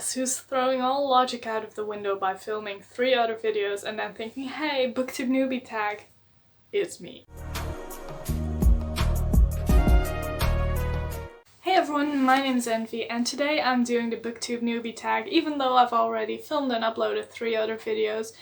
guess who's throwing all logic out of the window by filming 3 other videos and then thinking, hey, Booktube Newbie Tag? It's me. Hey everyone, my name is Envy and today I'm doing the Booktube Newbie Tag even though I've already filmed and uploaded 3 other videos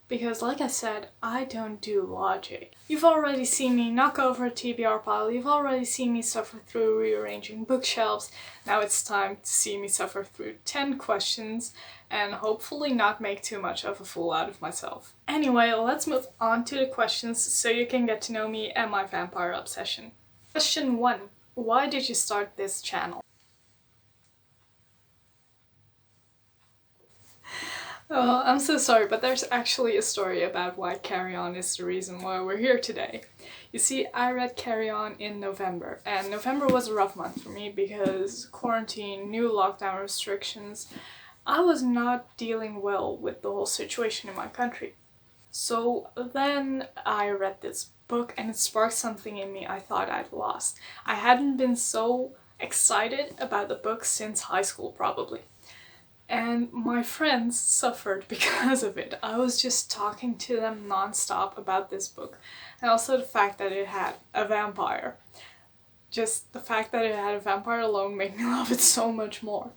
because like I said, I don't do logic. You've already seen me knock over a TBR pile, you've already seen me suffer through rearranging bookshelves. Now it's time to see me suffer through 10 questions and hopefully not make too much of a fool out of myself. Anyway, let's move on to the questions so you can get to know me and my vampire obsession. Question 1. Why did you start this channel? Oh, I'm so sorry, but there's actually a story about why Carry On is the reason why we're here today. You see, I read Carry On in November, and November was a rough month for me because quarantine, new lockdown restrictions, I was not dealing well with the whole situation in my country. So then I read this book and it sparked something in me I thought I'd lost. I hadn't been so excited about the book since high school probably. And my friends suffered because of it. I was just talking to them non-stop about this book. And also the fact that it had a vampire. Just the fact that it had a vampire alone made me love it so much more.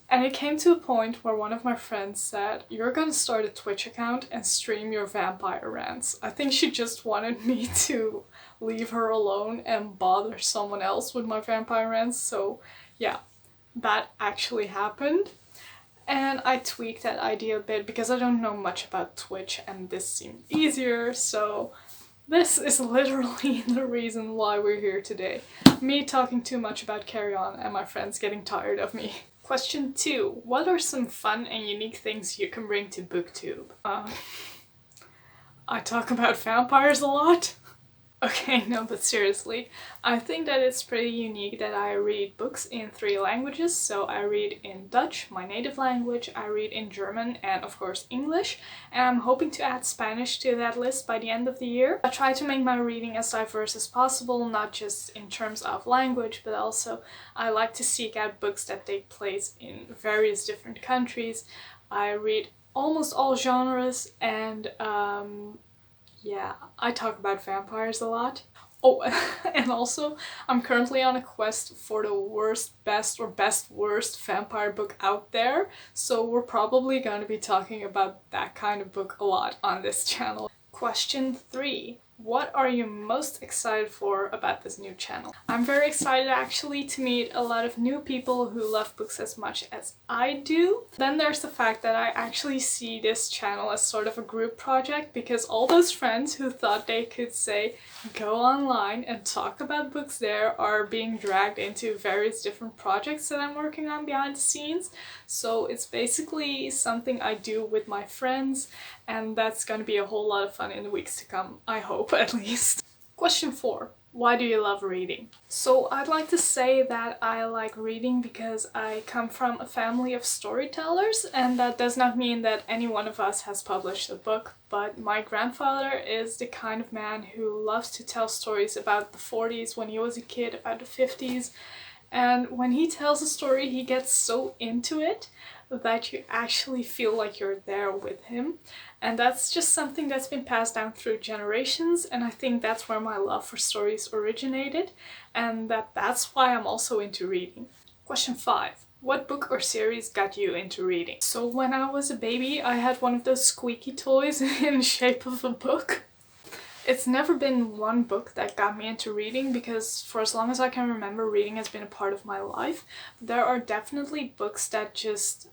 And it came to a point where one of my friends said, "You're gonna start a Twitch account and stream your vampire rants." I think she just wanted me to leave her alone and bother someone else with my vampire rants. So yeah, that actually happened. And I tweaked that idea a bit because I don't know much about Twitch and this seemed easier, so this is literally the reason why we're here today. Me talking too much about Carry On and my friends getting tired of me. Question 2. What are some fun and unique things you can bring to Booktube? I talk about vampires a lot. Okay, no, but seriously, I think that it's pretty unique that I read books in 3 languages. So I read in Dutch, my native language, I read in German and of course English, and I'm hoping to add Spanish to that list by the end of the year. I try to make my reading as diverse as possible, not just in terms of language, but also I like to seek out books that take place in various different countries. I read almost all genres and yeah, I talk about vampires a lot. Oh, and also, I'm currently on a quest for the worst, best, or best worst vampire book out there, so we're probably going to be talking about that kind of book a lot on this channel. Question 3. What are you most excited for about this new channel? I'm very excited actually to meet a lot of new people who love books as much as I do. Then there's the fact that I actually see this channel as sort of a group project because all those friends who thought they could say go online and talk about books there are being dragged into various different projects that I'm working on behind the scenes. So it's basically something I do with my friends, and that's going to be a whole lot of fun in the weeks to come, I hope at least. Question 4. Why do you love reading? So I'd like to say that I like reading because I come from a family of storytellers, and that does not mean that any one of us has published a book, but my grandfather is the kind of man who loves to tell stories about the 40s when he was a kid, about the 50s, and when he tells a story he gets so into it that you actually feel like you're there with him. And that's just something that's been passed down through generations, and I think that's where my love for stories originated, and that's why I'm also into reading. Question 5. What book or series got you into reading? So when I was a baby, I had one of those squeaky toys in the shape of a book. It's never been one book that got me into reading because for as long as I can remember, reading has been a part of my life. There are definitely books that just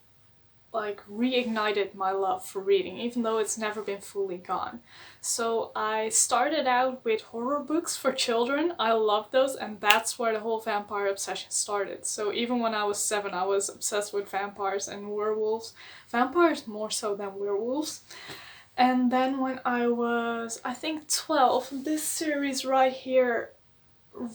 like reignited my love for reading, even though it's never been fully gone. So I started out with horror books for children. I love those, and that's where the whole vampire obsession started. So even when I was 7, I was obsessed with vampires and werewolves. Vampires more so than werewolves. And then when I was, I think 12, this series right here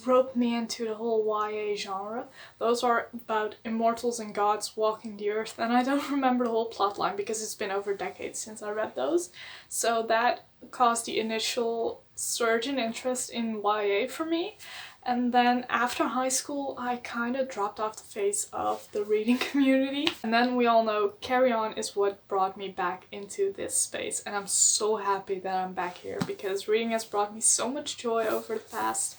roped me into the whole YA genre. Those are about immortals and gods walking the earth, and I don't remember the whole plotline because it's been over decades since I read those. So that caused the initial surge in interest in YA for me. And then after high school, I kind of dropped off the face of the reading community. And then we all know Carry On is what brought me back into this space. And I'm so happy that I'm back here because reading has brought me so much joy over the past,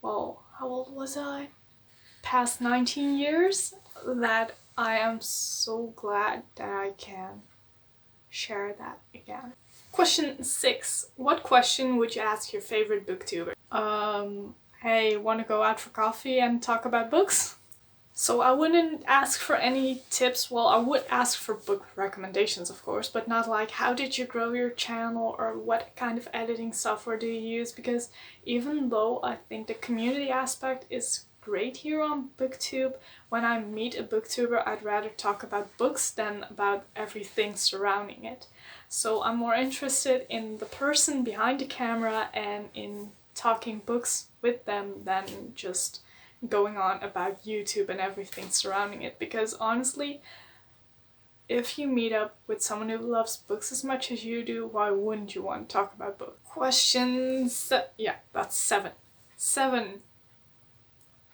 well, how old was I? Past 19 years, that I am so glad that I can share that again. Question 6. What question would you ask your favorite booktuber? Hey, wanna go out for coffee and talk about books? So I wouldn't ask for any tips. Well, I would ask for book recommendations, of course, but not like how did you grow your channel or what kind of editing software do you use, because even though I think the community aspect is great here on Booktube, when I meet a booktuber, I'd rather talk about books than about everything surrounding it. So I'm more interested in the person behind the camera and in talking books with them than just going on about YouTube and everything surrounding it, because honestly, if you meet up with someone who loves books as much as you do, why wouldn't you want to talk about books? Yeah, that's 7. 7.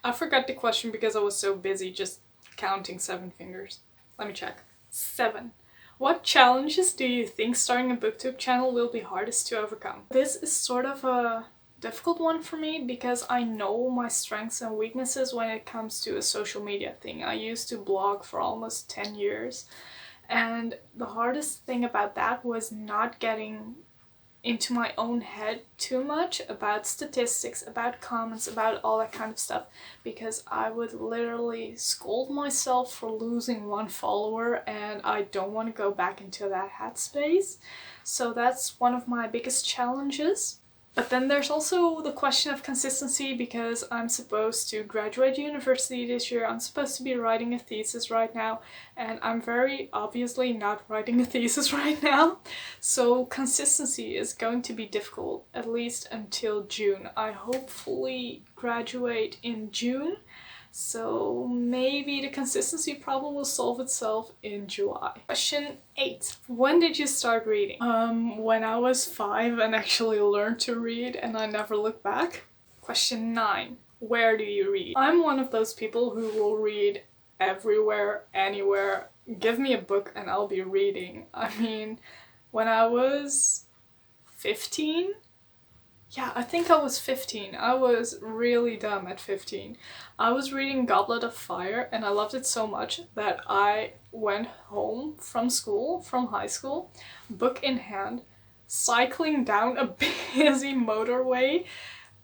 I forgot the question because I was so busy just counting 7 fingers. Let me check. 7. What challenges do you think starting a booktube channel will be hardest to overcome? This is sort of a difficult one for me because I know my strengths and weaknesses when it comes to a social media thing. I used to blog for almost 10 years, and the hardest thing about that was not getting into my own head too much about statistics, about comments, about all that kind of stuff, because I would literally scold myself for losing 1 follower, and I don't want to go back into that headspace. So that's one of my biggest challenges. But then there's also the question of consistency, because I'm supposed to graduate university this year. I'm supposed to be writing a thesis right now, and I'm very obviously not writing a thesis right now. So consistency is going to be difficult, at least until June. I hopefully graduate in June, so maybe the consistency problem will solve itself in July. Question 8. When did you start reading? When I was 5 and actually learned to read, and I never looked back. Question 9. Where do you read? I'm one of those people who will read everywhere, anywhere. Give me a book and I'll be reading. I mean, when I was 15, yeah, I think I was 15. I was really dumb at 15. I was reading Goblet of Fire and I loved it so much that I went home from school, from high school, book in hand, cycling down a busy motorway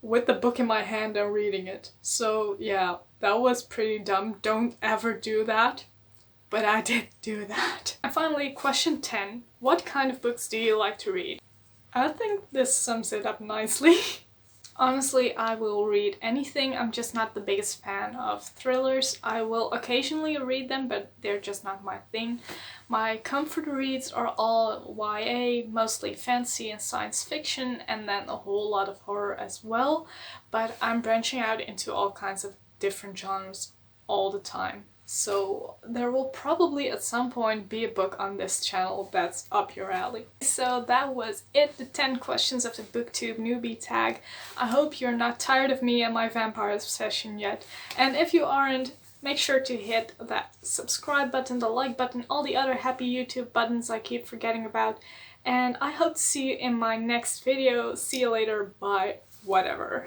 with the book in my hand and reading it. So yeah, that was pretty dumb. Don't ever do that. But I did do that. And finally, question 10. What kind of books do you like to read? I think this sums it up nicely. Honestly, I will read anything. I'm just not the biggest fan of thrillers. I will occasionally read them, but they're just not my thing. My comfort reads are all YA, mostly fantasy and science fiction, and then a whole lot of horror as well. But I'm branching out into all kinds of different genres all the time. So there will probably at some point be a book on this channel that's up your alley. So that was it, the 10 questions of the Booktube Newbie Tag. I hope you're not tired of me and my vampire obsession yet. And if you aren't, make sure to hit that subscribe button, the like button, all the other happy YouTube buttons I keep forgetting about. And I hope to see you in my next video. See you later, bye, whatever.